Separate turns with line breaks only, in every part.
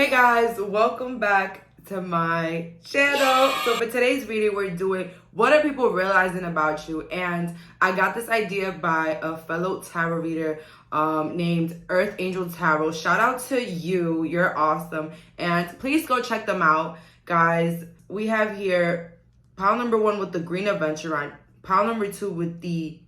Hey guys, welcome back to my channel. So for today's video, we're doing what are people realizing about you? And I got this idea by a fellow tarot reader named Earth Angel Tarot. Shout out to you, you're awesome. And please go check them out, guys. We have here pile number 1 with the green aventurine, pile number 2 with the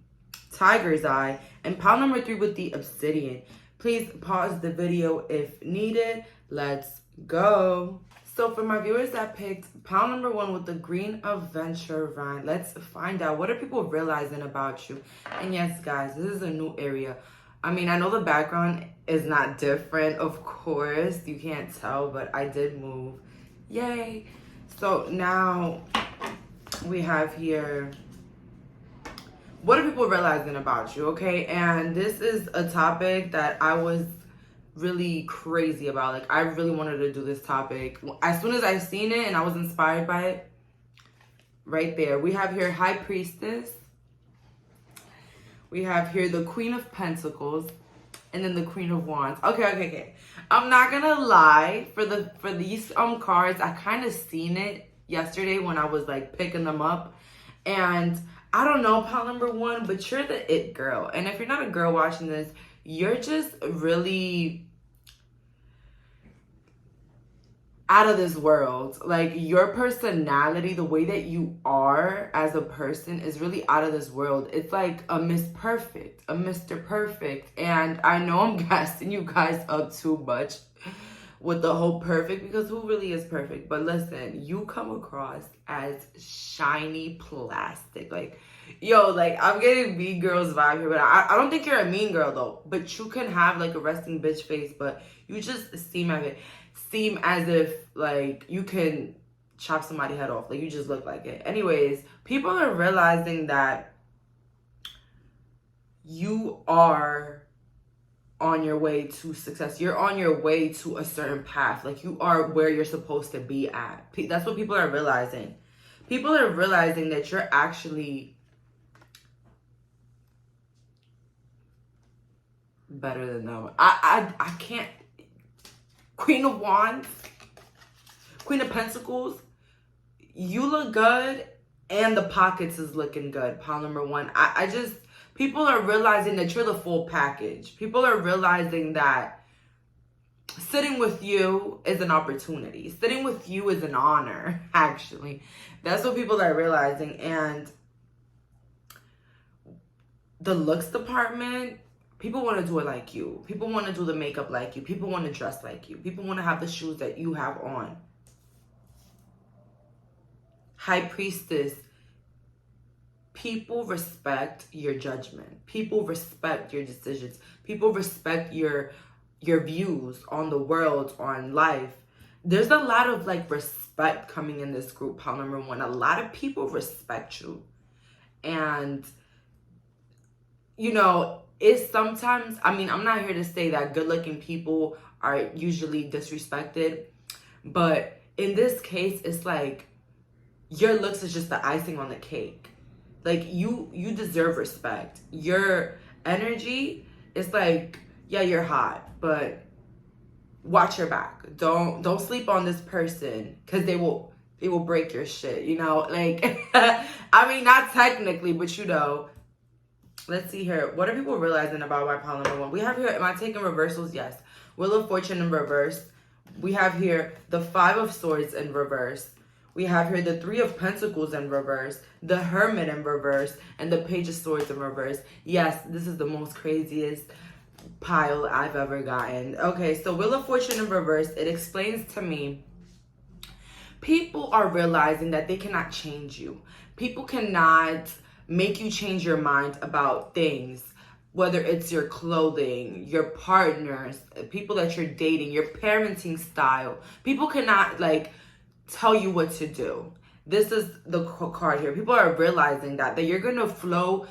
tiger's eye, and pile number 3 with the obsidian. Please pause the video if needed. Let's go. So for my viewers that picked pile number 1 with the green aventurine, let's find out what are people realizing about you. And yes, guys, this is a new area. I mean, I know the background is not different, of course. You can't tell, but I did move. Yay. So now we have here, what are people realizing about you, okay? And this is a topic that I was really crazy about. Like, I really wanted to do this topic. As soon as I seen it and I was inspired by it, right there. We have here High Priestess. We have here the Queen of Pentacles. And then the Queen of Wands. Okay. I'm not gonna lie. For these cards, I kind of seen it yesterday when I was like picking them up. And I don't know, pile number 1, but you're the it girl. And if you're not a girl watching this, you're just really out of this world. Like, your personality, the way that you are as a person is really out of this world. It's like a Miss Perfect, a Mr. Perfect. And I know I'm gassing you guys up too much with the whole perfect, because who really is perfect? But listen, you come across as shiny plastic. Like, yo, like, I'm getting mean girls vibe here, but I don't think you're a mean girl though. But you can have like a resting bitch face, but you just seem as if like you can chop somebody's head off. Like, you just look like it. Anyways, people are realizing that you are on your way to success. You're on your way to a certain path. Like, you are where you're supposed to be at. That's what people are realizing. People are realizing that you're actually better than them. I can't. Queen of Wands, Queen of Pentacles, you look good, and the pockets is looking good. Pile number 1. I just, people are realizing that you're the full package. People are realizing that sitting with you is an opportunity. Sitting with you is an honor, actually. That's what people are realizing. And the looks department, people want to do it like you. People want to do the makeup like you. People want to dress like you. People want to have the shoes that you have on. High Priestess, people respect your judgment. People respect your decisions. People respect your views on the world, on life. There's a lot of like respect coming in this group, pile number 1. A lot of people respect you. And, you know, it's sometimes, I mean, I'm not here to say that good-looking people are usually disrespected, but in this case, it's like your looks is just the icing on the cake. Like, you deserve respect. Your energy is like, yeah, you're hot, but watch your back. Don't sleep on this person, because they will break your shit, you know? Like, I mean, not technically, but you know. Let's see here. What are people realizing about my pile number 1? We have here, am I taking reversals? Yes. Wheel of Fortune in reverse. We have here the 5 of Swords in reverse. We have here the 3 of Pentacles in reverse, the Hermit in reverse, and the Page of Swords in reverse. Yes, this is the most craziest pile I've ever gotten. Okay, so Wheel of Fortune in reverse, it explains to me, people are realizing that they cannot change you. People cannot make you change your mind about things, whether it's your clothing, your partners, people that you're dating, your parenting style. People cannot like tell you what to do. This is the card here. People are realizing that you're gonna float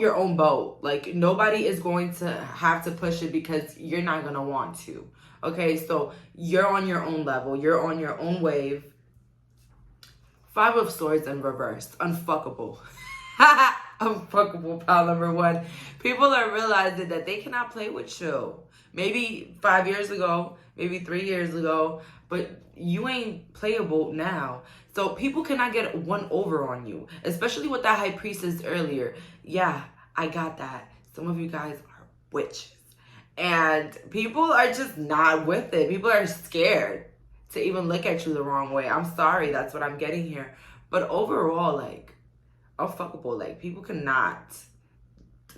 your own boat. Like, nobody is going to have to push it because you're not gonna want to. Okay, so you're on your own level. You're on your own wave. 5 of Swords in reverse. Unfuckable. Unfuckable pile number one. People are realizing that they cannot play with you. Maybe 5 years ago, maybe 3 years ago, but you ain't playable now. So people cannot get one over on you, especially with that high priestess earlier. Yeah, I got that. Some of you guys are witches. And people are just not with it. People are scared to even look at you the wrong way. I'm sorry, that's what I'm getting here. But overall, like, unfuckable. Like, people cannot,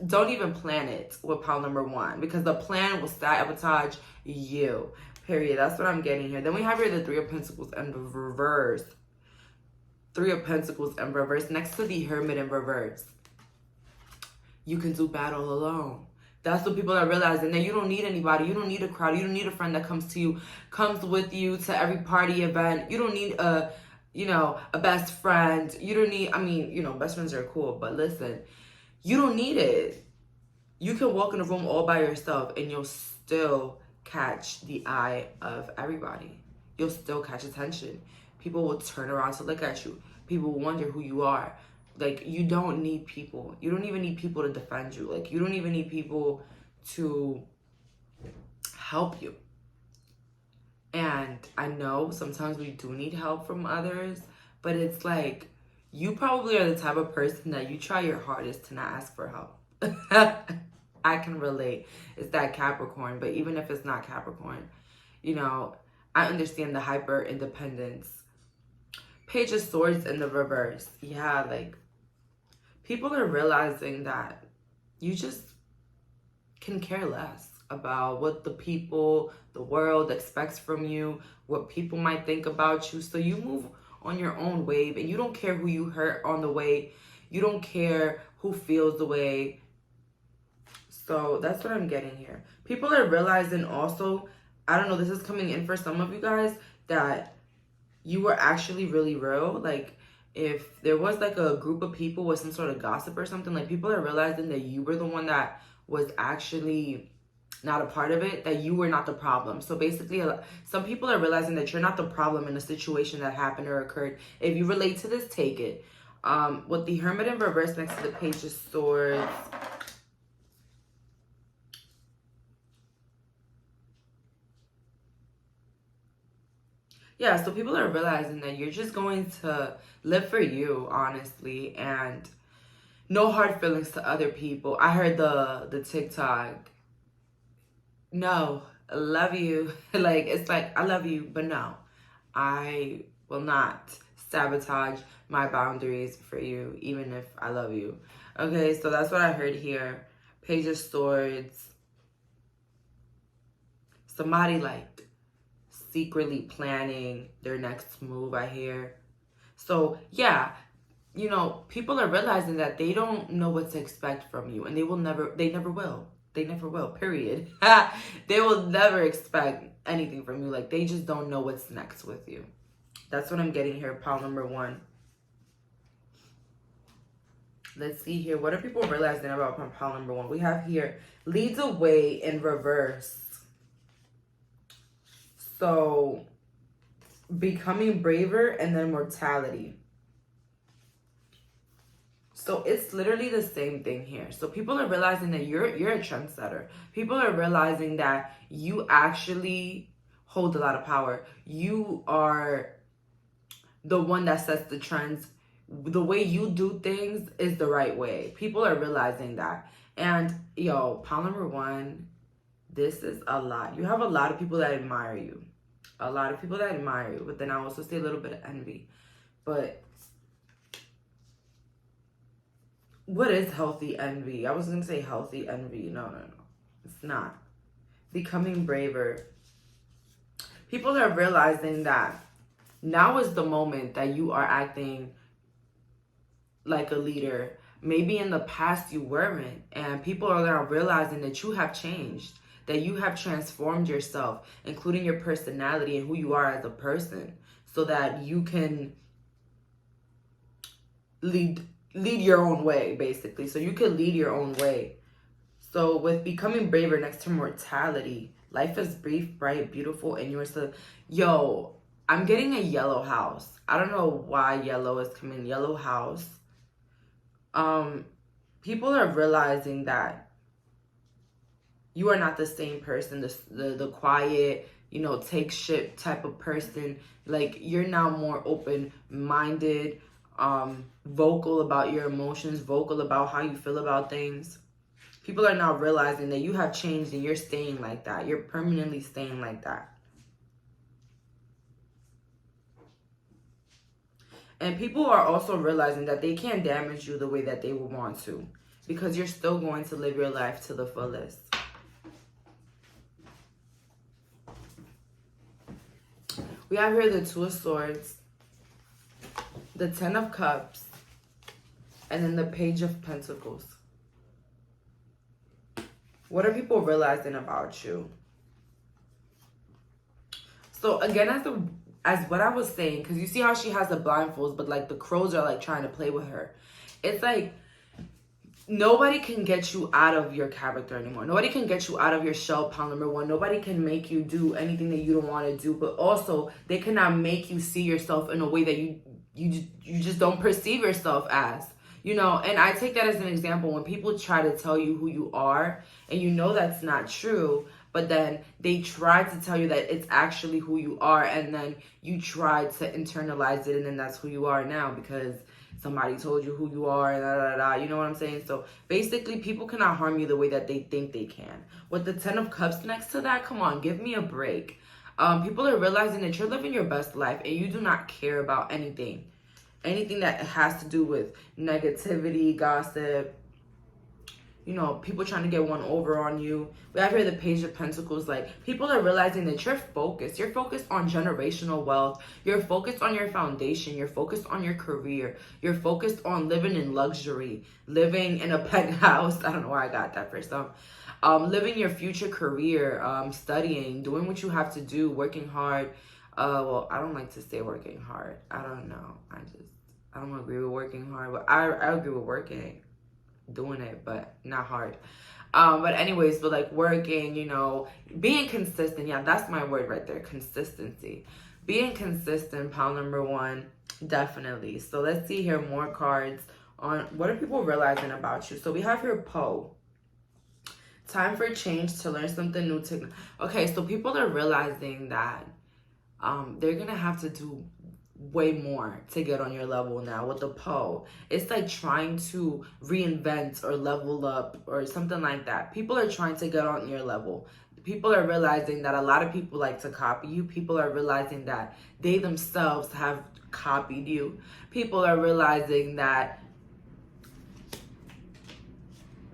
don't even plan it with pile number one, because the plan will sabotage you. Period. That's what I'm getting here. Then we have here the Three of Pentacles in reverse. Three of Pentacles in reverse next to the Hermit in reverse. You can do battle alone. That's what people are realizing. That you don't need anybody. You don't need a crowd. You don't need a friend that comes to you, comes with you to every party event. You don't need a, you know, a best friend. You don't need, I mean, you know, best friends are cool, but listen, you don't need it. You can walk in a room all by yourself and you'll still catch the eye of everybody. You'll still catch attention. People will turn around to look at you. People will wonder who you are. Like, you don't need people. You don't even need people to defend you. Like, you don't even need people to help you. And I know sometimes we do need help from others, but it's like, you probably are the type of person that you try your hardest to not ask for help. I can relate. It's that Capricorn, but even if it's not Capricorn, you know, I understand the hyper independence. Page of Swords in the reverse. Yeah, like, people are realizing that you just can care less about what the people, the world expects from you, what people might think about you. So you move on your own wave and you don't care who you hurt on the way. You don't care who feels the way. So that's what I'm getting here. People are realizing also, I don't know, this is coming in for some of you guys, that you were actually really real. Like, if there was like a group of people with some sort of gossip or something, like, people are realizing that you were the one that was actually not a part of it, that you were not the problem. So basically, some people are realizing that you're not the problem in a situation that happened or occurred. If you relate to this, take it. With the Hermit in reverse next to the Page of Swords. Yeah, so people are realizing that you're just going to live for you, honestly, and no hard feelings to other people. I heard the TikTok, no, I love you. Like, it's like, I love you, but no, I will not sabotage my boundaries for you, even if I love you. Okay, so that's what I heard here. Page of Swords. Somebody, like, secretly planning their next move, I hear. So yeah, you know, people are realizing that they don't know what to expect from you, and they never will, period. They will never expect anything from you. Like, they just don't know what's next with you. That's what I'm getting here, pile number one. Let's see here. What are people realizing about pile number one? We have here, leads away in reverse. So, becoming braver and then mortality. So it's literally the same thing here. So people are realizing that you're a trendsetter. People are realizing that you actually hold a lot of power. You are the one that sets the trends. The way you do things is the right way. People are realizing that. And yo, pile number one, this is a lot. You have a lot of people that admire you. A lot of people that admire you. But then I also see a little bit of envy. But what is healthy envy? I was going to say healthy envy. No. It's not. Becoming braver. People are realizing that now is the moment that you are acting like a leader. Maybe in the past you weren't. And people are now realizing that you have changed. That you have transformed yourself, including your personality and who you are as a person, so that you can lead your own way, basically. So you can lead your own way. So with becoming braver next to mortality, life is brief, bright, beautiful, and yours to... Yo, I'm getting a yellow house. I don't know why yellow is coming. Yellow house. people are realizing that you are not the same person, the quiet, you know, take shit type of person. Like, you're now more open-minded, vocal about your emotions, vocal about how you feel about things. People are now realizing that you have changed and you're staying like that. You're permanently staying like that. And people are also realizing that they can't damage you the way that they would want to, because you're still going to live your life to the fullest. We have here the Two of Swords, the Ten of Cups, and then the Page of Pentacles. What are people realizing about you? So again, as what I was saying, because you see how she has the blindfolds, but like the crows are like trying to play with her. It's like nobody can get you out of your character anymore. Nobody can get you out of your shell, pile number one. Nobody can make you do anything that you don't want to do. But also, they cannot make you see yourself in a way that you just don't perceive yourself as. You know, and I take that as an example when people try to tell you who you are, and you know that's not true, but then they try to tell you that it's actually who you are, and then you try to internalize it, and then that's who you are now because somebody told you who you are, and da, da, da, you know what I'm saying? So basically, people cannot harm you the way that they think they can. With the Ten of Cups next to that, come on, give me a break. People are realizing that you're living your best life, and you do not care about anything that has to do with negativity, gossip, you know, people trying to get one over on you. We have here the Page of Pentacles. Like, people are realizing that you're focused. You're focused on generational wealth. You're focused on your foundation. You're focused on your career. You're focused on living in luxury, living in a penthouse. I don't know why I got that for some. Living your future career, studying, doing what you have to do, working hard. Well, I don't like to say working hard. I don't know. I don't agree with working hard, but I agree with doing it, but not hard. But anyways, but like working, you know, being consistent. Yeah, that's my word right there. Consistency. Being consistent, pile number one, definitely. So let's see here more cards on what are people realizing about you. So we have here Poe. Time for change, to learn something new. Okay, so people are realizing that they're gonna have to do way more to get on your level now with the Poe. It's like trying to reinvent or level up or something like that. People are trying to get on your level. People are realizing that a lot of people like to copy you. People are realizing that they themselves have copied you. People are realizing that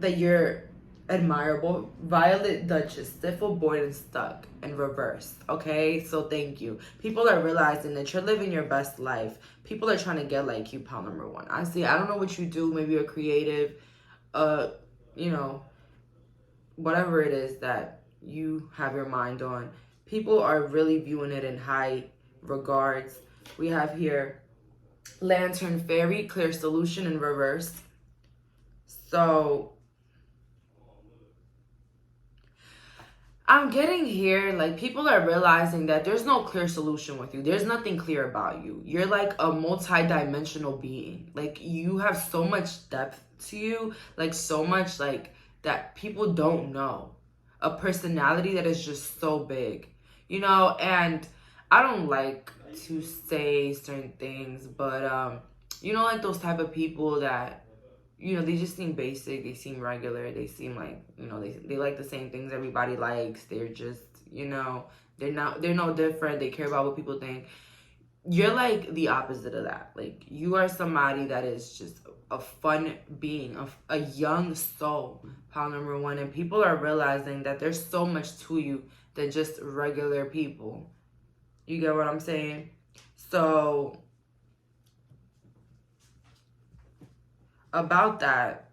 you're admirable. Violet Duchess, stiffle, bored, and stuck, and reversed. Okay, so thank you. People are realizing that you're living your best life. People are trying to get like you, pile number one. I don't know what you do. Maybe you're creative. You know, whatever it is that you have your mind on. People are really viewing it in high regards. We have here Lantern Fairy, clear solution in reverse. So I'm getting here, like, people are realizing that there's no clear solution with you. There's nothing clear about you. You're like a multi-dimensional being. Like, you have so much depth to you, like so much like that people don't know. A personality that is just so big, you know. And I don't like to say certain things, but you know, like those type of people that, you know, they just seem basic, they seem regular, they seem like, you know, they like the same things everybody likes. They're just, you know, they're no different. They care about what people think. You're like the opposite of that. Like, you are somebody that is just a fun being, a young soul, pile number one. And people are realizing that there's so much to you than just regular people. You get what I'm saying? So about that,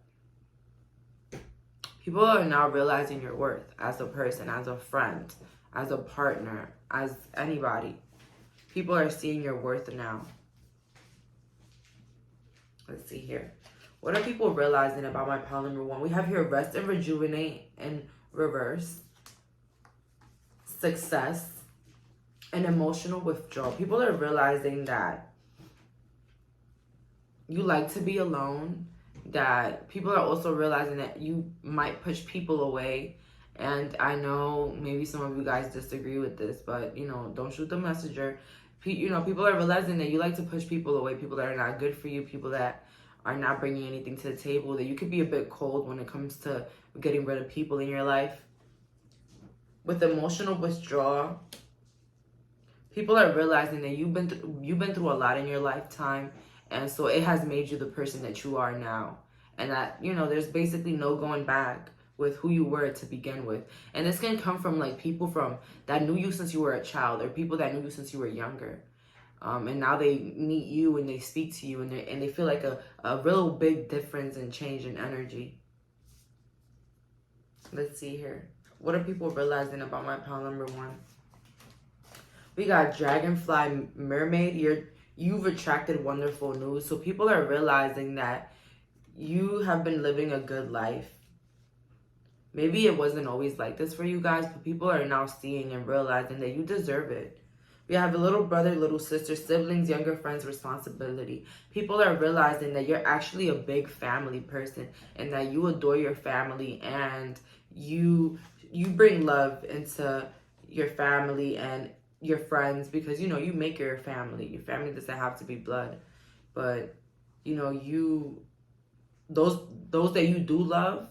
people are now realizing your worth as a person, as a friend, as a partner, as anybody. People are seeing your worth now. Let's see here. What are people realizing about my pile number one? We have here rest and rejuvenate in reverse. Success and emotional withdrawal. People are realizing that you like to be alone. that people are also realizing that you might push people away. And I know maybe some of you guys disagree with this, but, you know, don't shoot the messenger. You know, people are realizing that you like to push people away, people that are not good for you, people that are not bringing anything to the table, that you could be a bit cold when it comes to getting rid of people in your life. With emotional withdrawal, people are realizing that you've been through a lot in your lifetime, and so it has made you the person that you are now. And that, you know, there's basically no going back with who you were to begin with. And this can come from like people from that knew you since you were a child, or people that knew you since you were younger. And now they meet you and they speak to you, and they feel like a real big difference and change in energy. Let's see here. What are people realizing about my pile number 1? We got Dragonfly Mermaid. You've attracted wonderful news. So people are realizing that you have been living a good life. Maybe it wasn't always like this for you guys, but people are now seeing and realizing that you deserve it. We have a little brother, little sister, siblings, younger friends, responsibility. People are realizing that you're actually a big family person, and that you adore your family, and you bring love into your family and your friends, because, you know, you make your family. Your family doesn't have to be blood, but, you know, those that you do love,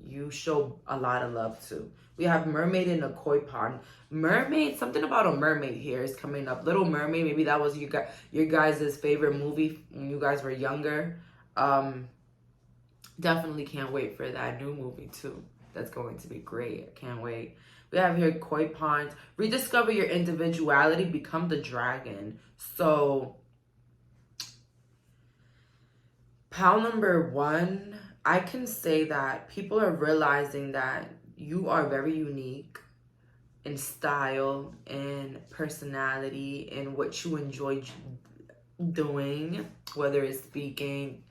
you show a lot of love to. We have mermaid in a koi pond. Mermaid, something about a mermaid here is coming up. Little Mermaid, maybe that was your guys' favorite movie when you guys were younger. Definitely can't wait for that new movie too. That's going to be great. I can't wait. We have here koi pond. Rediscover your individuality. Become the dragon. So, pile number 1, I can say that people are realizing that you are very unique in style, in personality, in what you enjoy doing, whether it's speaking.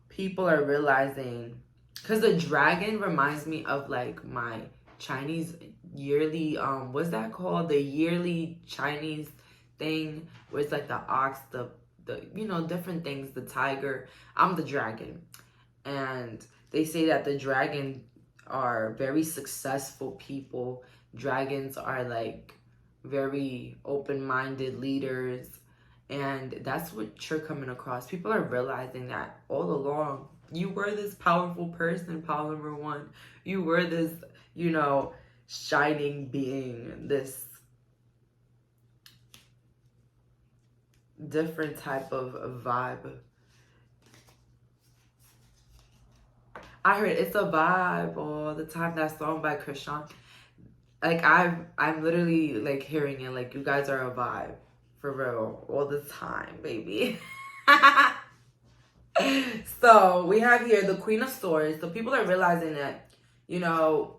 People are realizing, because the dragon reminds me of like my Chinese yearly, what's that called? The yearly Chinese thing where it's like the ox, the you know, different things, the tiger. I'm the dragon. And they say that the dragon are very successful people. Dragons are like very open-minded leaders. And that's what you're coming across. People are realizing that all along, you were this powerful person, pile number 1. You were this, you know, shining being, this different type of vibe. I heard It's a Vibe all the time, that song by Krishan. Like, I'm literally like hearing it, like, you guys are a vibe. For real, all the time, baby. So, we have here the Queen of Swords. So, people are realizing that, you know,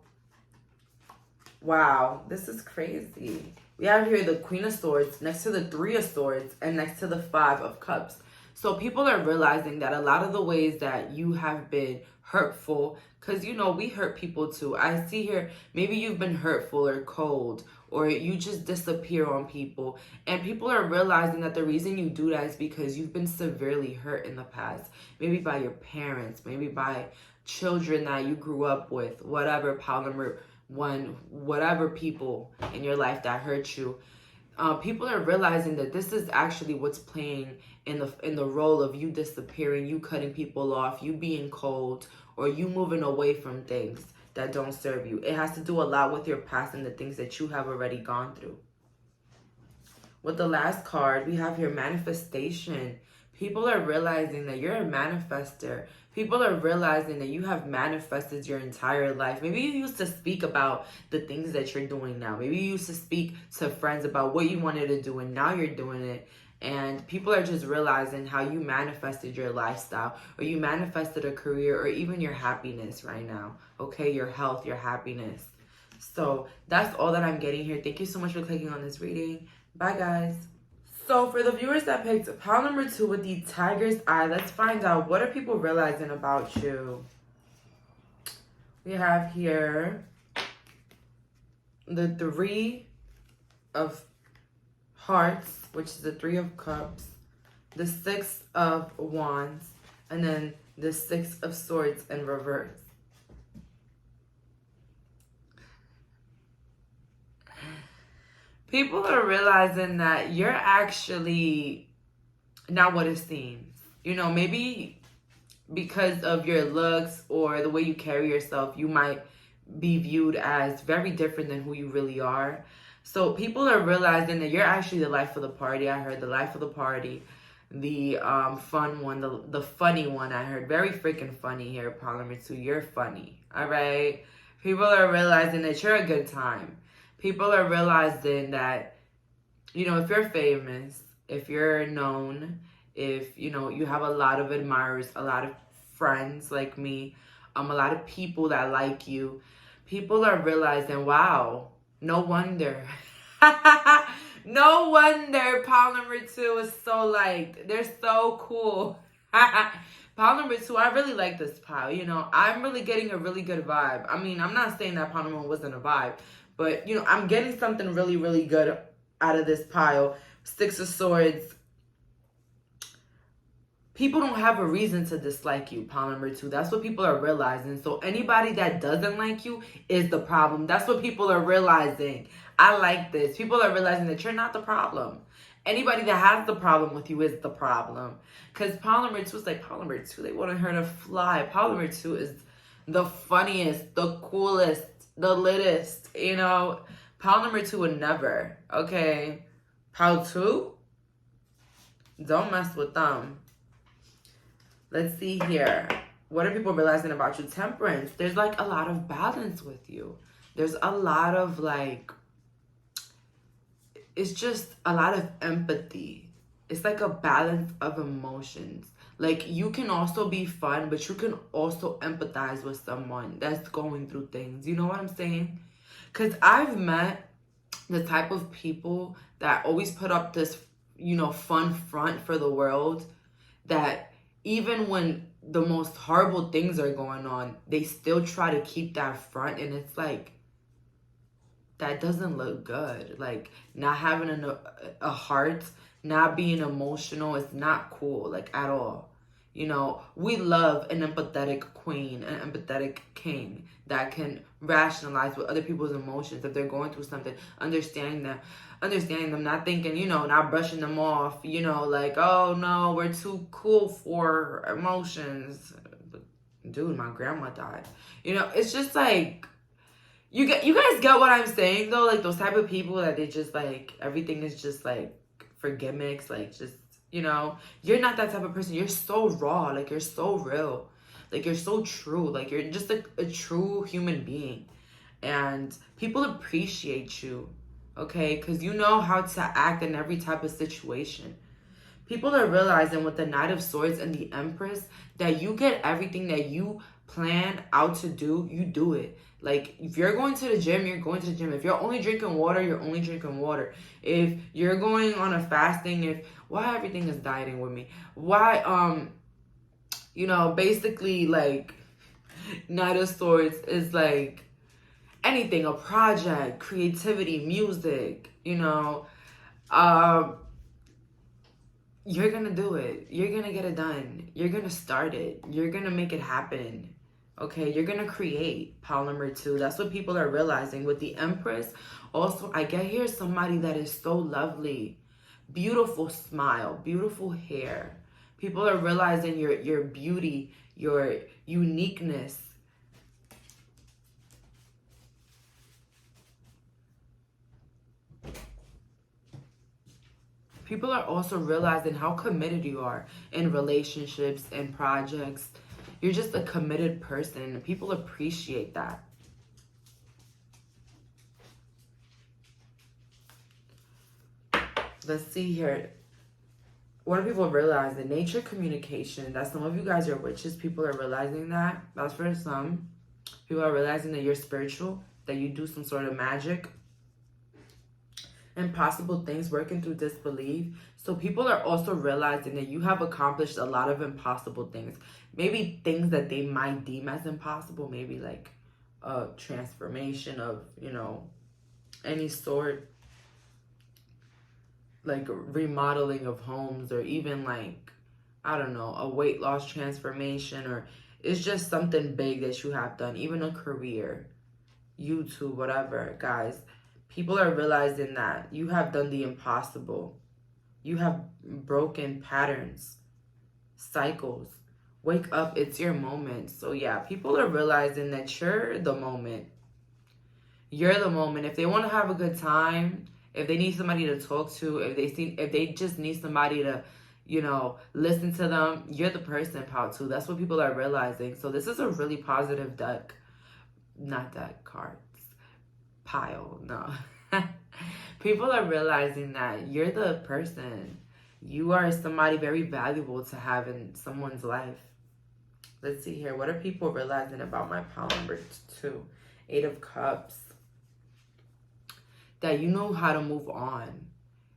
wow, this is crazy. We have here the Queen of Swords next to the 3 of Swords and next to the 5 of Cups. So, people are realizing that a lot of the ways that you have been hurtful, because, you know, we hurt people too. I see here, maybe you've been hurtful or cold, or you just disappear on people. And people are realizing that the reason you do that is because you've been severely hurt in the past. Maybe by your parents, maybe by children that you grew up with, whatever, pile number 1, whatever people in your life that hurt you. People are realizing that this is actually what's playing in the role of you disappearing, you cutting people off, you being cold, or you moving away from things that don't serve you. It has to do a lot with your past and the things that you have already gone through. With the last card, we have here manifestation. People are realizing that you're a manifester. People are realizing that you have manifested your entire life. Maybe you used to speak about the things that you're doing now. Maybe you used to speak to friends about what you wanted to do, and now you're doing it. And people are just realizing how you manifested your lifestyle, or you manifested a career, or even your happiness right now. Okay, your health, your happiness. So that's all that I'm getting here. Thank you so much for clicking on this reading. Bye, guys. So for the viewers that picked pile number 2 with the tiger's eye, let's find out, what are people realizing about you? We have here the 3 of Hearts, which is the 3 of Cups, the Six of Wands, and then the Six of Swords in reverse. People are realizing that you're actually not what it seems. You know, maybe because of your looks or the way you carry yourself, you might be viewed as very different than who you really are. So people are realizing that you're actually the life of the party. I heard the life of the party, the fun one, the funny one. I heard very freaking funny here, Parliament 2. You're funny, all right? People are realizing that you're a good time. People are realizing that, you know, if you're famous, if you're known, if, you know, you have a lot of admirers, a lot of friends like me, a lot of people that like you, people are realizing, wow, no wonder. No wonder pile number 2 is so liked. They're so cool. Pile number 2, I really like this pile. You know, I'm really getting a really good vibe. I mean, I'm not saying that pile number 1 wasn't a vibe, but, you know, I'm getting something really, really good out of this pile. Six of Swords. People don't have a reason to dislike you, pile number 2. That's what people are realizing. So anybody that doesn't like you is the problem. That's what people are realizing. I like this. People are realizing that you're not the problem. Anybody that has the problem with you is the problem. Because pile number 2 is like, pile number 2, they want her to fly. Pile number 2 is the funniest, the coolest, the littest, you know. Pile number 2 would never, okay? Pile 2, don't mess with them. Let's see here. What are people realizing about you? Temperance. There's like a lot of balance with you. There's a lot of like, it's just a lot of empathy. It's like a balance of emotions. Like you can also be fun, but you can also empathize with someone that's going through things. You know what I'm saying? Because I've met the type of people that always put up this, you know, fun front for the world, that even when the most horrible things are going on, they still try to keep that front. And it's like, that doesn't look good. Like, not having a heart, not being emotional is not cool, like, at all. You know, we love an empathetic queen, an empathetic king that can rationalize with other people's emotions if they're going through something, understanding them, not thinking, you know, not brushing them off, you know, like, oh no, we're too cool for emotions. But dude, my grandma died. You know, it's just like, you guys get what I'm saying though? Like those type of people that they just like, everything is just like for gimmicks, like just, you know, you're not that type of person. You're so raw, like you're so real, like you're so true, like you're just a true human being. And people appreciate you, okay? Because you know how to act in every type of situation. People are realizing with the Knight of Swords and the Empress that you get everything that you plan out to do, you do it. Like, if you're going to the gym, you're going to the gym. If you're only drinking water, you're only drinking water. If you're going on a fasting, why everything is dieting with me? Why, you know, basically, like, Knight of Swords is like anything, a project, creativity, music, you know, you're gonna do it. You're gonna get it done. You're gonna start it. You're gonna make it happen. Okay, you're gonna create. Pile number 2. That's what people are realizing with the Empress. Also, I get here somebody that is so lovely, beautiful smile, beautiful hair. People are realizing your beauty, your uniqueness. People are also realizing how committed you are in relationships and projects. You're just a committed person, and people appreciate that. Let's see here. What do people realize? The nature communication. That some of you guys are witches. People are realizing that. That's for some. People are realizing that you're spiritual, that you do some sort of magic. Impossible things, working through disbelief. So people are also realizing that you have accomplished a lot of impossible things. Maybe things that they might deem as impossible. Maybe like a transformation of, you know, any sort. like remodeling of homes, or even like, I don't know, a weight loss transformation, or it's just something big that you have done, even a career, YouTube, whatever. Guys, people are realizing that you have done the impossible. You have broken patterns, cycles. Wake up, it's your moment. So yeah, people are realizing that you're the moment. You're the moment. If they want to have a good time, if they need somebody to talk to, if they just need somebody to, you know, listen to them, you're the person, pile two. That's what people are realizing. So this is a really positive deck. Not deck, cards. Pile, no. People are realizing that you're the person. You are somebody very valuable to have in someone's life. Let's see here. What are people realizing about my pile number 2? 8 of Cups. That you know how to move on.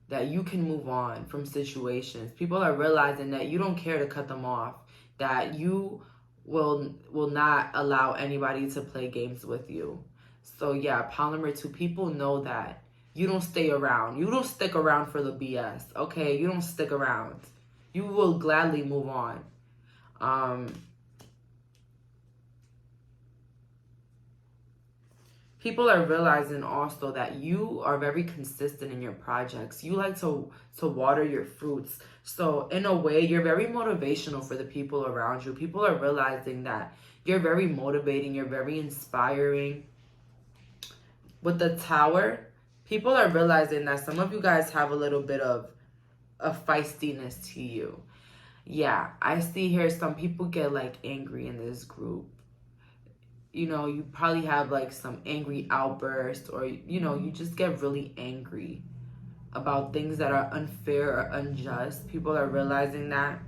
That you can move on from situations. People are realizing that you don't care to cut them off. That you will not allow anybody to play games with you. So yeah, pile number 2. People know that you don't stay around. You don't stick around for the BS. Okay, you don't stick around. You will gladly move on. People are realizing also that you are very consistent in your projects. You like to water your fruits. So in a way, you're very motivational for the people around you. People are realizing that you're very motivating. You're very inspiring. With the Tower, people are realizing that some of you guys have a little bit of a feistiness to you. Yeah, I see here some people get like angry in this group. You know, you probably have like some angry outbursts, or, you know, you just get really angry about things that are unfair or unjust. People are realizing that,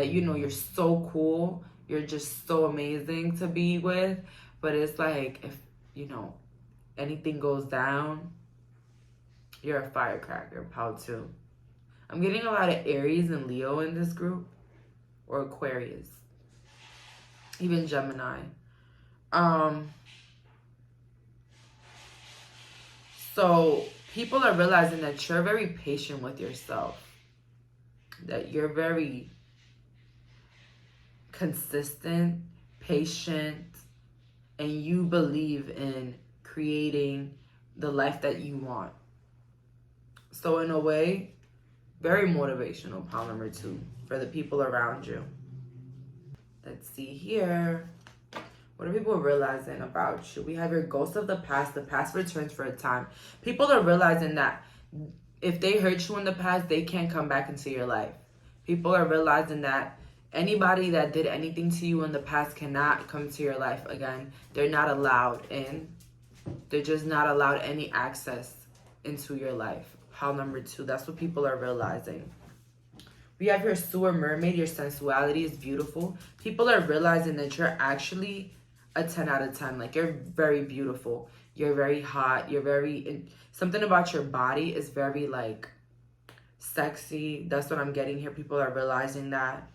you know, you're so cool. You're just so amazing to be with. But it's like, if, you know, anything goes down, you're a firecracker, pile 2. I'm getting a lot of Aries and Leo in this group, or Aquarius, even Gemini. So people are realizing that you're very patient with yourself, that you're very consistent, patient, and you believe in creating the life that you want. So in a way, very motivational, pile number 2, for the people around you. Let's see here. What are people realizing about you? We have your ghost of the past. The past returns for a time. People are realizing that if they hurt you in the past, they can't come back into your life. People are realizing that anybody that did anything to you in the past cannot come to your life again. They're not allowed in. They're just not allowed any access into your life. Pile number 2. That's what people are realizing. We have your sewer mermaid. Your sensuality is beautiful. People are realizing that you're actually a 10 out of 10. Like, you're very beautiful. You're very hot. You're very... something about your body is very, like, sexy. That's what I'm getting here. People are realizing that.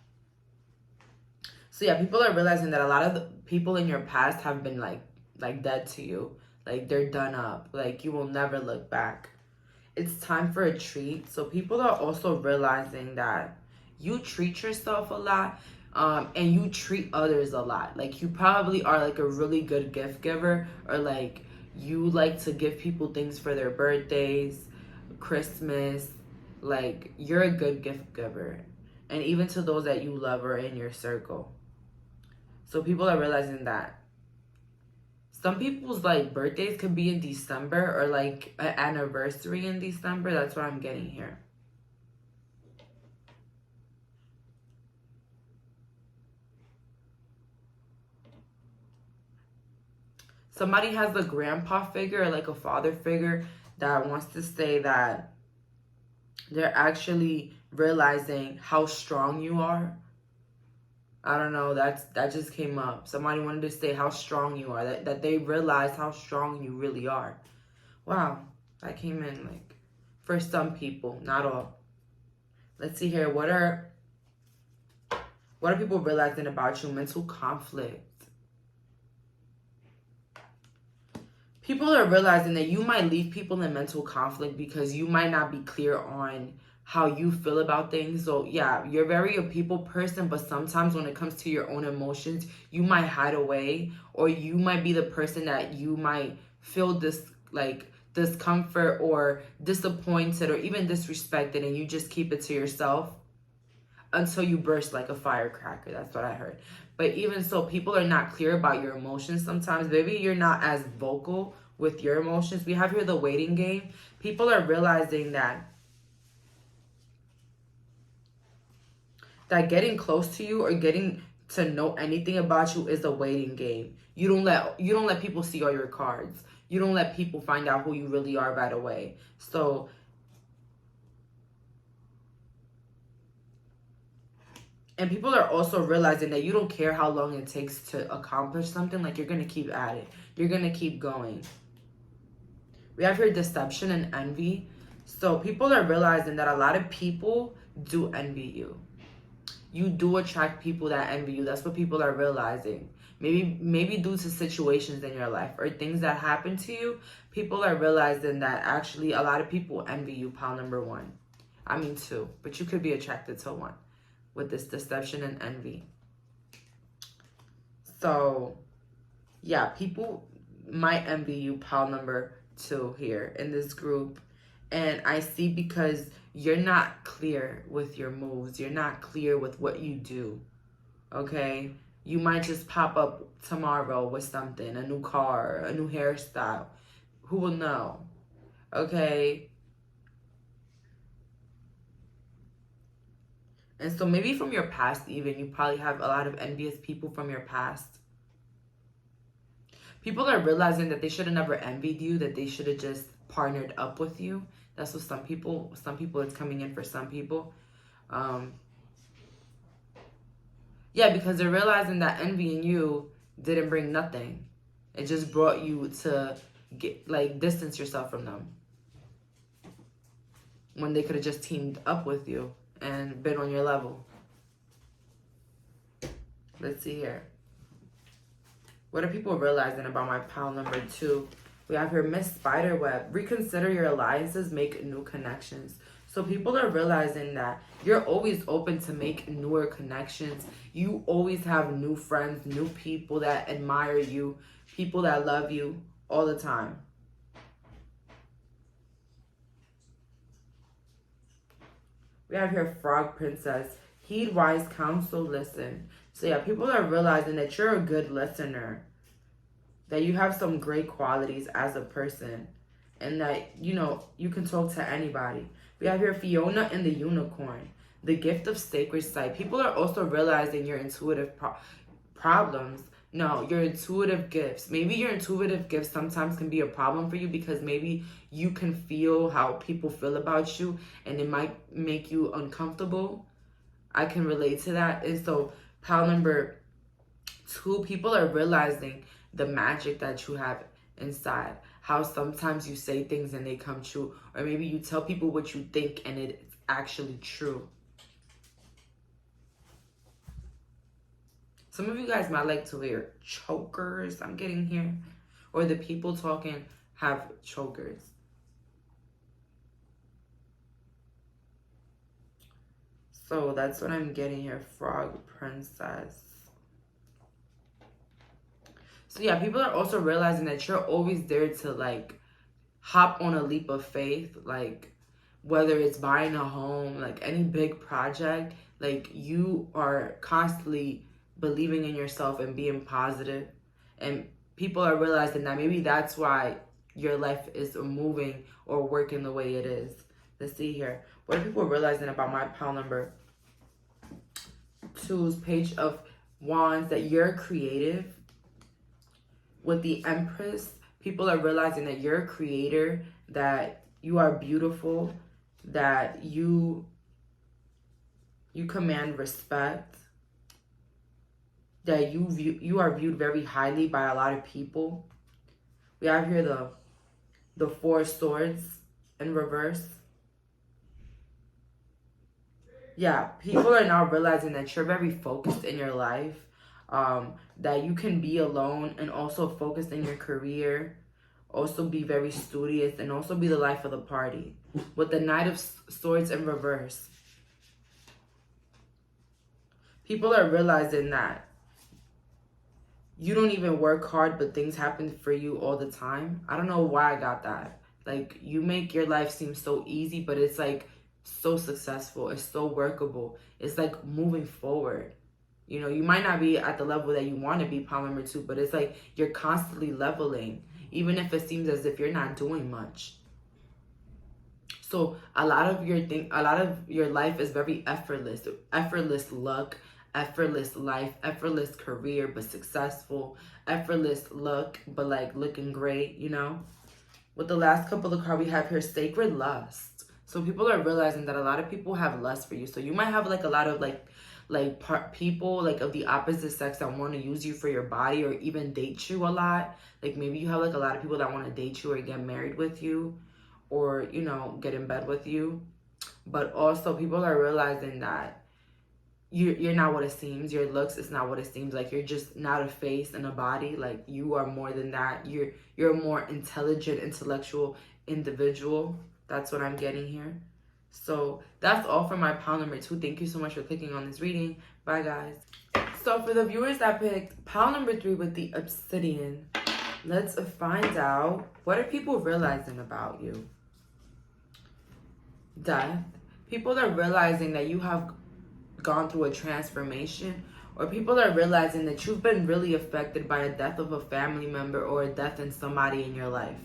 So, yeah, people are realizing that a lot of the people in your past have been, like dead to you. Like, they're done up. Like, you will never look back. It's time for a treat. So people are also realizing that you treat yourself a lot, and you treat others a lot. Like, you probably are like a really good gift giver, or like you like to give people things for their birthdays, Christmas. Like, you're a good gift giver, and even to those that you love or in your circle. So people are realizing that. Some people's, like, birthdays could be in December, or, like, an anniversary in December. That's what I'm getting here. Somebody has a grandpa figure, or, like, a father figure that wants to say that they're actually realizing how strong you are. I don't know, that just came up. Somebody wanted to say how strong you are, that they realize how strong you really are. Wow, that came in, like, for some people, not all. Let's see here. What are people realizing about you? Mental conflict. People are realizing that you might leave people in mental conflict because you might not be clear on how you feel about things. So yeah, you're very a people person, but sometimes when it comes to your own emotions, you might hide away, or you might be the person that you might feel this like discomfort or disappointed or even disrespected, and you just keep it to yourself until you burst like a firecracker. That's what I heard. But even so, people are not clear about your emotions sometimes. Maybe you're not as vocal with your emotions. We have here the waiting game. People are realizing that getting close to you or getting to know anything about you is a waiting game. You don't let people see all your cards. You don't let people find out who you really are right away. So and people are also realizing that you don't care how long it takes to accomplish something. Like, you're going to keep at it. You're going to keep going. We have here deception and envy. So people are realizing that a lot of people do envy you. You do attract people that envy you. That's what people are realizing. Maybe due to situations in your life or things that happen to you, people are realizing that actually a lot of people envy you, pile number 1. I mean 2, but you could be attracted to 1 with this deception and envy. So yeah, people might envy you, pile number 2 here in this group. And I see because you're not clear with your moves. You're not clear with what you do. Okay? You might just pop up tomorrow with something, a new car, a new hairstyle. Who will know? Okay? And so maybe from your past even, you probably have a lot of envious people from your past. People are realizing that they should have never envied you, that they should have just partnered up with you. That's what some people it's coming in for some people. Yeah, because they're realizing that envying you didn't bring nothing. It just brought you to distance yourself from them. When they could have just teamed up with you and been on your level. Let's see here. What are people realizing about my pile number 2? We have here Miss Spiderweb. Reconsider your alliances, make new connections. So people are realizing that you're always open to make newer connections. You always have new friends, new people that admire you, people that love you all the time. We have here Frog Princess. Heed wise counsel, listen. So yeah, people are realizing that you're a good listener, that you have some great qualities as a person, and that, you can talk to anybody. We have here Fiona and the Unicorn, the gift of sacred sight. People are also realizing your intuitive problems. No, your intuitive gifts. Maybe your intuitive gifts sometimes can be a problem for you because maybe you can feel how people feel about you and it might make you uncomfortable. I can relate to that. And so pile number 2, people are realizing the magic that you have inside. How sometimes you say things and they come true. Or maybe you tell people what you think and it's actually true. Some of you guys might like to wear chokers, I'm getting here. Or the people talking have chokers. So that's what I'm getting here, Frog Princess. So yeah, people are also realizing that you're always there to hop on a leap of faith, whether it's buying a home, any big project, you are constantly believing in yourself and being positive. And people are realizing that maybe that's why your life is moving or working the way it is. Let's see here. What are people realizing about my pile number 2's Page of Wands? That you're creative. With the Empress, people are realizing that you're a creator, that you are beautiful, that you command respect, that you are viewed very highly by a lot of people. We have here the 4 Swords in reverse. Yeah, people are now realizing that you're very focused in your life, that you can be alone and also focus in your career, Also be very studious and also be the life of the party. With the Knight of Swords in reverse. People are realizing that you don't even work hard, but things happen for you all the time. I don't know why I got that. Like, you make your life seem so easy, but it's like so successful. It's so workable. It's like moving forward. You know, you might not be at the level that you want to be, pile number 2, but it's like you're constantly leveling, even if it seems as if you're not doing much. So a lot of your life is very effortless. Effortless luck, effortless life, effortless career, but successful. Effortless look, but like looking great, you know. With the last couple of cards we have here, sacred lust. So people are realizing that a lot of people have lust for you. So you might have like a lot of people like of the opposite sex that want to use you for your body or even date you a lot. Like maybe you have like a lot of people that want to date you or get married with you or, you know, get in bed with you. But also people are realizing that you're not what it seems. Your looks is not what it seems. Like, you're just not a face and a body. Like, you are more than that. You're a more intelligent, intellectual individual. That's what I'm getting here. So that's all for my pile number 2. Thank you so much for clicking on this reading. Bye, guys. So for the viewers that picked pile number 3 with the obsidian, let's find out, what are people realizing about you? Death. People are realizing that you have gone through a transformation, or people are realizing that you've been really affected by a death of a family member or a death in somebody in your life.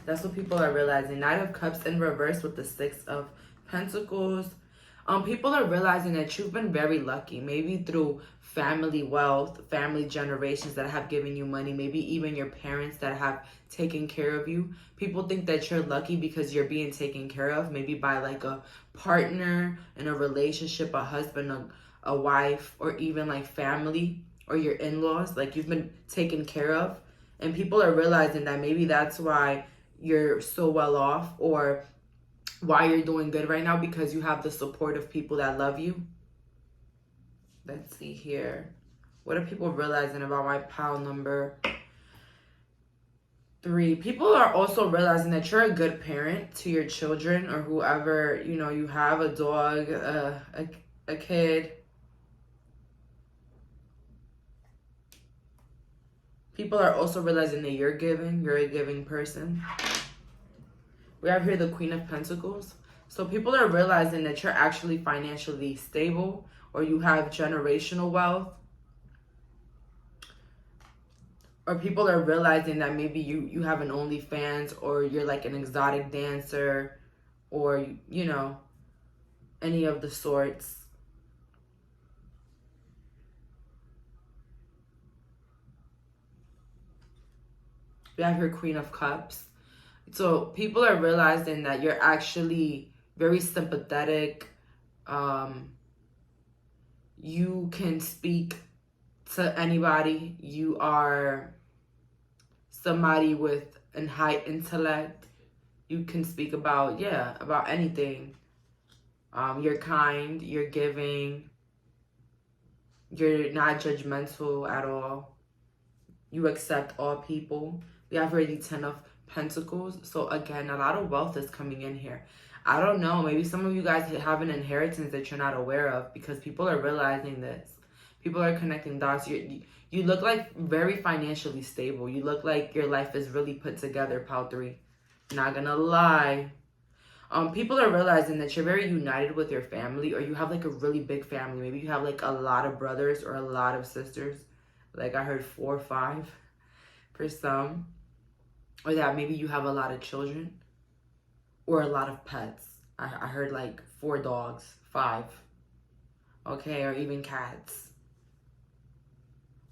That's what people are realizing. Knight of Cups in reverse with the 6 of Pentacles. People are realizing that you've been very lucky, maybe through family wealth, family generations that have given you money, maybe even your parents that have taken care of you. People think that you're lucky because you're being taken care of, maybe by like a partner in a relationship, a husband, a wife, or even like family or your in-laws. Like, you've been taken care of, and people are realizing that maybe that's why you're so well off, or why you're doing good right now, because you have the support of people that love you. Let's see here. What are people realizing about my pile number 3? People are also realizing that you're a good parent to your children or whoever, you know, you have a dog, a kid. People are also realizing that you're a giving person. We have here the Queen of Pentacles. So people are realizing that you're actually financially stable, or you have generational wealth. Or people are realizing that maybe you have an OnlyFans, or you're like an exotic dancer, or, you know, any of the sorts. We have here Queen of Cups. So people are realizing that you're actually very sympathetic. You can speak to anybody. You are somebody with a high intellect. You can speak about, about anything. You're kind, you're giving. You're not judgmental at all. You accept all people. We have already 10 of Pentacles. So again, a lot of wealth is coming in here. I don't know, maybe some of you guys have an inheritance that you're not aware of, because people are realizing this. People are connecting dots. You look like very financially stable. You look like your life is really put together, pile 3. Not gonna lie. People are realizing that you're very united with your family, or you have like a really big family. Maybe you have like a lot of brothers or a lot of sisters. Like, I heard 4 or 5 for some. Or that maybe you have a lot of children or a lot of pets. I heard like 4 dogs, 5. Okay, or even cats.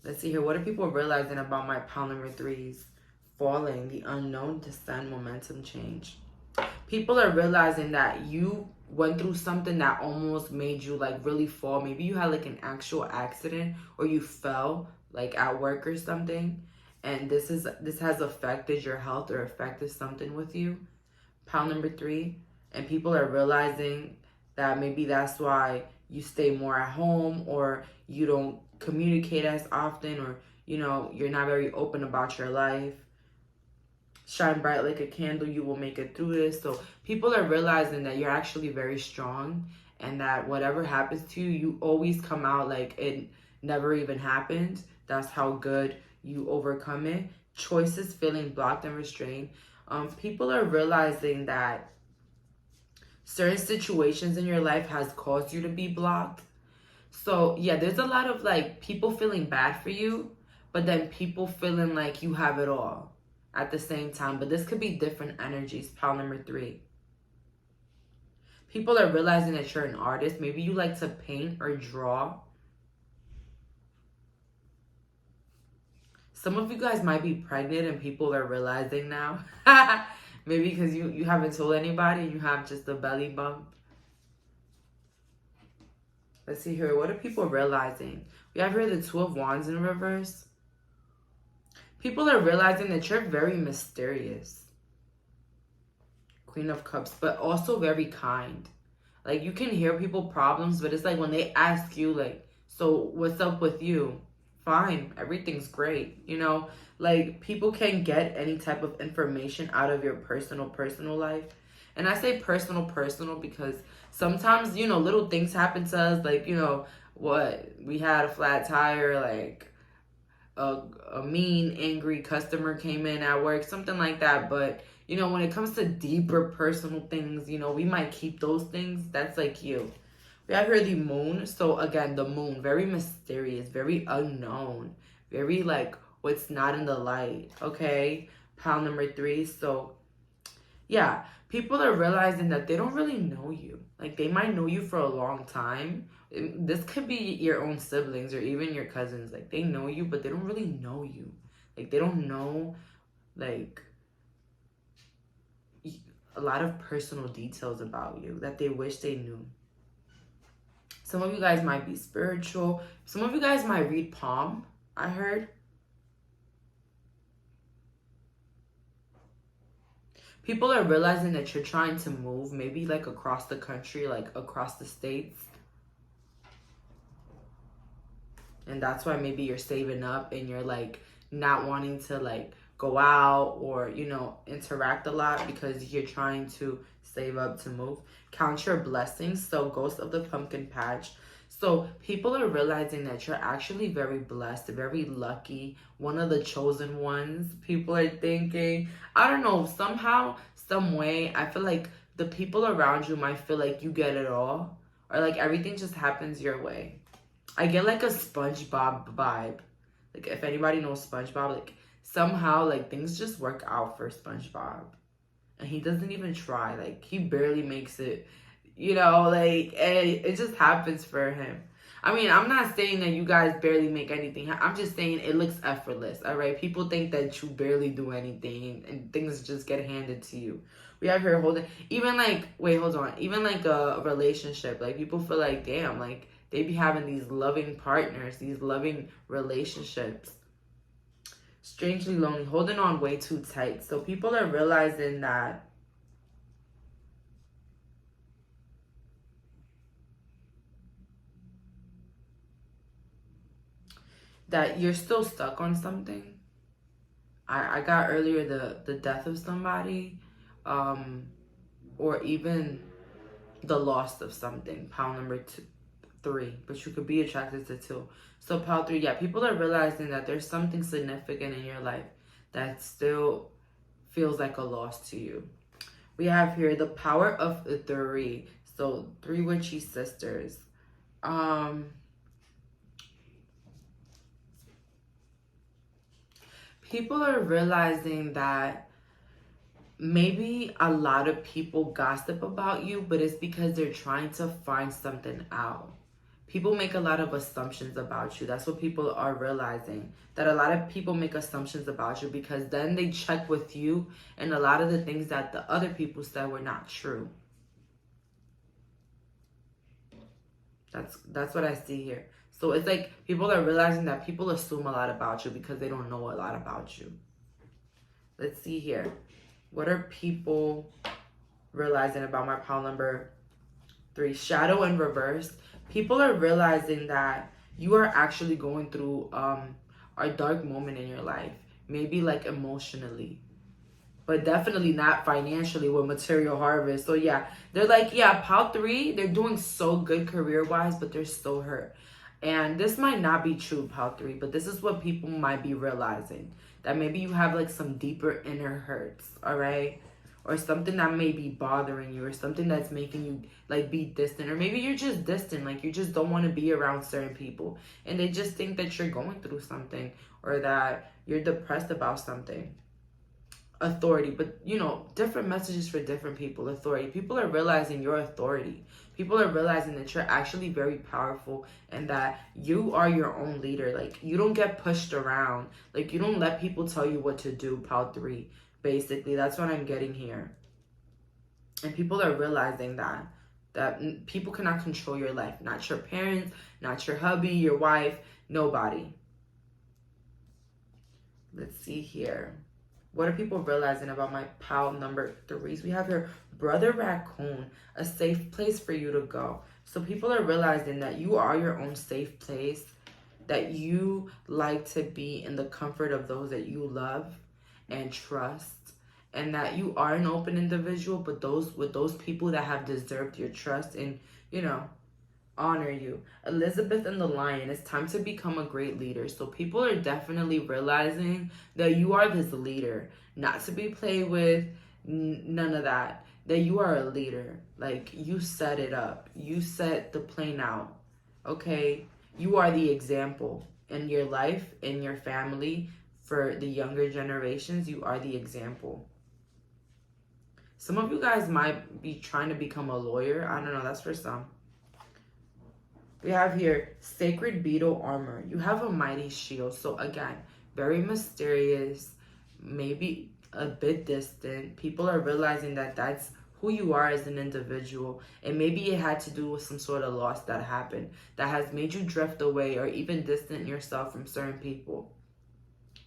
Let's see here. What are people realizing about my pile number 3s? Falling, the unknown, descend, momentum, change. People are realizing that you went through something that almost made you like really fall. Maybe you had like an actual accident, or you fell like at work or something. And this has affected your health or affected something with you. Pile number 3. And people are realizing that maybe that's why you stay more at home, or you don't communicate as often, or, you know, you're not very open about your life. shine bright like a candle. You will make it through this. So people are realizing that you're actually very strong, and that whatever happens to you, you always come out like it never even happened. That's how good you overcome it. Choices feeling blocked and restrained. People are realizing that certain situations in your life has caused you to be blocked. So yeah, there's a lot of like people feeling bad for you, but then people feeling like you have it all at the same time. But this could be different energies. Pile number 3. People are realizing that you're an artist. Maybe you like to paint or draw. Some of you guys might be pregnant and people are realizing now. Maybe because you haven't told anybody and you have just a belly bump. Let's see here. What are people realizing? We have here the 2 of Wands in reverse. People are realizing that you're very mysterious. Queen of Cups, but also very kind. Like, you can hear people problems, but it's like when they ask you, like, so what's up with you? Fine, everything's great. You know, like, people can get any type of information out of your personal life. And I say personal because sometimes, you know, little things happen to us. Like, you know, what? We had a flat tire, like a mean, angry customer came in at work, something like that. But, you know, when it comes to deeper personal things, you know, we might keep those things. That's like you. We have here the moon. So again, the moon, very mysterious, very unknown, very like what's not in the light. Okay. Pile number 3. So yeah, people are realizing that they don't really know you. Like, they might know you for a long time. This could be your own siblings or even your cousins. Like, they know you, but they don't really know you. Like, they don't know, like, a lot of personal details about you that they wish they knew. Some of you guys might be spiritual. Some of you guys might read palm, I heard. People are realizing that you're trying to move, maybe like across the country, like across the states. And that's why maybe you're saving up and you're like not wanting to like go out or, you know, interact a lot because you're trying to save up to move. Count your blessings. So Ghost of the Pumpkin Patch. So people are realizing that you're actually very blessed, very lucky, one of the chosen ones. People are thinking, I don't know, somehow, some way, I feel like the people around you might feel like you get it all, or like everything just happens your way. I get like a SpongeBob vibe. Like, if anybody knows SpongeBob, like somehow like things just work out for SpongeBob. And he doesn't even try. Like, he barely makes it, you know, like, and it just happens for him. I mean, I'm not saying that you guys barely make anything. I'm just saying it looks effortless, all right? People think that you barely do anything and things just get handed to you. We have here holding, even like, wait, hold on. Even like a relationship, like people feel like, damn, like they be having these loving partners, these loving relationships. Strangely lonely, holding on way too tight. So people are realizing that you're still stuck on something. I got earlier the death of somebody, or even the loss of something. Pile number 3, but you could be attracted to 2. So pile 3, yeah, people are realizing that there's something significant in your life that still feels like a loss to you. We have here the power of 3. So 3 witchy sisters. People are realizing that maybe a lot of people gossip about you, but it's because they're trying to find something out. People make a lot of assumptions about you. That's what people are realizing. That a lot of people make assumptions about you because then they check with you and a lot of the things that the other people said were not true. That's what I see here. So it's like people are realizing that people assume a lot about you because they don't know a lot about you. Let's see here. What are people realizing about my pile number 3? Shadow in reverse. People are realizing that you are actually going through a dark moment in your life. Maybe like emotionally. but definitely not financially with material harvest. So yeah, they're like, yeah, pile 3, they're doing so good career-wise, but they're still hurt. And this might not be true, pile 3, but this is what people might be realizing. That maybe you have like some deeper inner hurts, all right? Or something that may be bothering you, or something that's making you like be distant, or maybe you're just distant, like you just don't want to be around certain people, and they just think that you're going through something, or that you're depressed about something. Authority, but you know, different messages for different people. Authority, people are realizing your authority. People are realizing that you're actually very powerful, and that you are your own leader. Like, you don't get pushed around, like you don't let people tell you what to do, pile 3. Basically, that's what I'm getting here. And people are realizing that people cannot control your life. Not your parents, not your hubby, your wife, nobody. Let's see here. What are people realizing about my pile number 3s? We have here, Brother Raccoon, a safe place for you to go. So people are realizing that you are your own safe place, that you like to be in the comfort of those that you love and trust, and that you are an open individual, but those people that have deserved your trust and, you know, honor you. Elizabeth and the Lion, it's time to become a great leader. So people are definitely realizing that you are this leader, not to be played with, none of that. That you are a leader. Like, you set it up, you set the plane out, okay? You are the example in your life, in your family. For the younger generations, you are the example. Some of you guys might be trying to become a lawyer. I don't know, that's for some. We have here, Sacred Beetle Armor. You have a mighty shield. So again, very mysterious, maybe a bit distant. People are realizing that that's who you are as an individual. And maybe it had to do with some sort of loss that happened that has made you drift away or even distant yourself from certain people.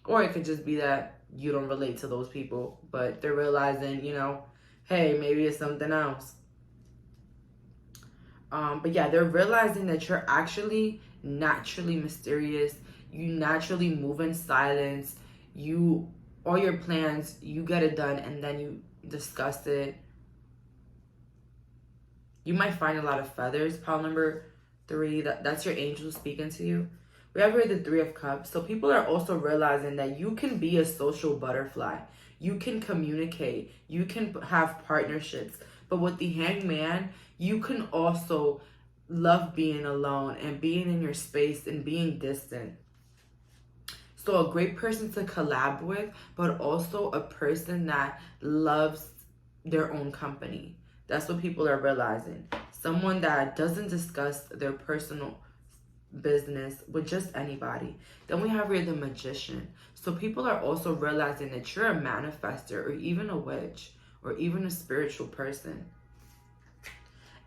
Or it could just be that you don't relate to those people, but they're realizing, you know, hey, maybe it's something else. But yeah, they're realizing that you're actually naturally mysterious. You naturally move in silence. All your plans, you get it done and then you discuss it. You might find a lot of feathers. Pile number 3, that's your angel speaking to you. We have here the 3 of Cups. So people are also realizing that you can be a social butterfly. You can communicate. You can have partnerships. But with the Hangman, you can also love being alone and being in your space and being distant. So a great person to collab with, but also a person that loves their own company. That's what people are realizing. Someone that doesn't discuss their personal business with just anybody. Then we have here the Magician. So people are also realizing that you're a manifester, or even a witch, or even a spiritual person.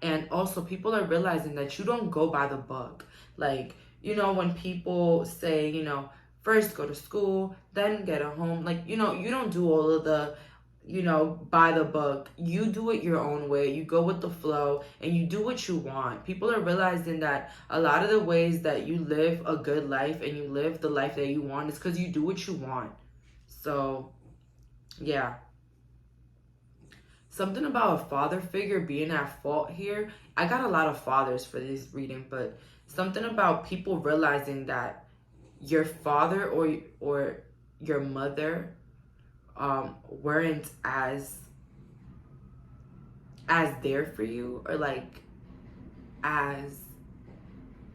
And also people are realizing that you don't go by the book. Like, you know, when people say, you know, first go to school, then get a home. Like, you know, you don't do all of the, you know, by the book. You do it your own way. You go with the flow and you do what you want. People are realizing that a lot of the ways that you live a good life and you live the life that you want is because you do what you want. So, yeah. Something about a father figure being at fault here. I got a lot of fathers for this reading, but something about people realizing that your father or your mother weren't as there for you, or like as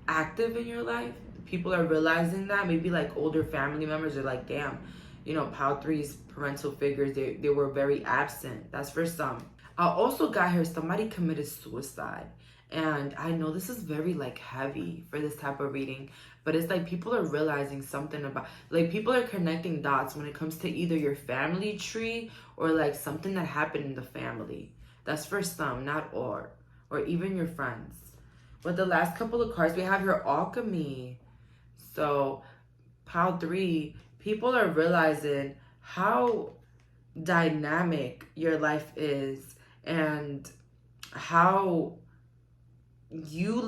active in your life. People are realizing that. Maybe like older family members are like, damn, you know, pile 3's parental figures, they were very absent. That's for some. I also got here, somebody committed suicide. And I know this is very like heavy for this type of reading, but it's like people are realizing something about, like, people are connecting dots when it comes to either your family tree or like something that happened in the family. That's for some, not all, or even your friends. But the last couple of cards we have here, Alchemy. So pile 3, people are realizing how dynamic your life is, and how you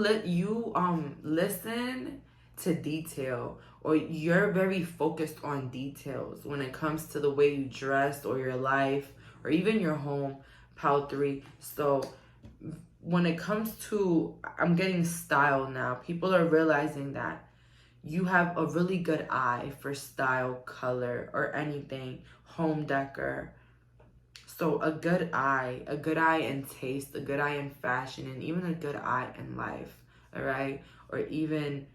listen to detail, or you're very focused on details when it comes to the way you dress or your life or even your home, Pile 3. So when it comes to, I'm getting style now. People are realizing that you have a really good eye for style, color, or anything, home decor. So a good eye in taste, a good eye in fashion, and even a good eye in life, all right? Or even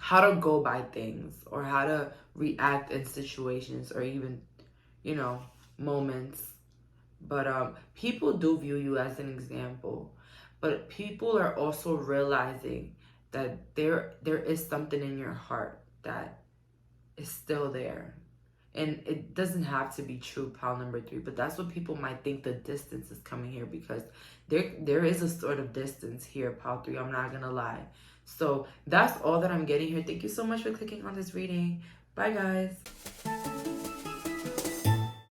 how to go by things, or how to react in situations, or even, you know, moments. But people do view you as an example. But people are also realizing that there is something in your heart that is still there. And it doesn't have to be true, Pile number 3, but that's what people might think the distance is coming here, because there is a sort of distance here, Pile 3. I'm not gonna lie. So that's all that I'm getting here. Thank you so much for clicking on this reading. Bye, guys.